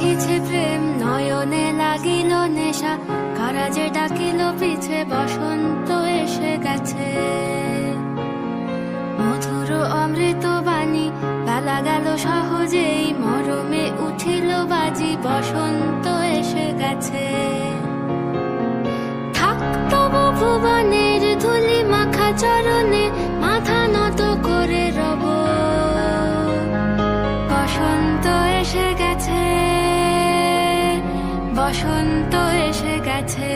দেখিছে প্রেম নয়নে লাগিল নেশা, কারা যে ডাকিল পিছে বসন্ত এসে গেছে। মধুর অমৃত বাণী বেলা গেল সহজেই, মরমে উঠিল বাজি বসন্ত এসে গেছে। থাক তবু ভুবনের ধুলি মাখা চরণে, মাথা নত করে রব। বসন্ত এসে গেছে, বসন্ত এসে গেছে।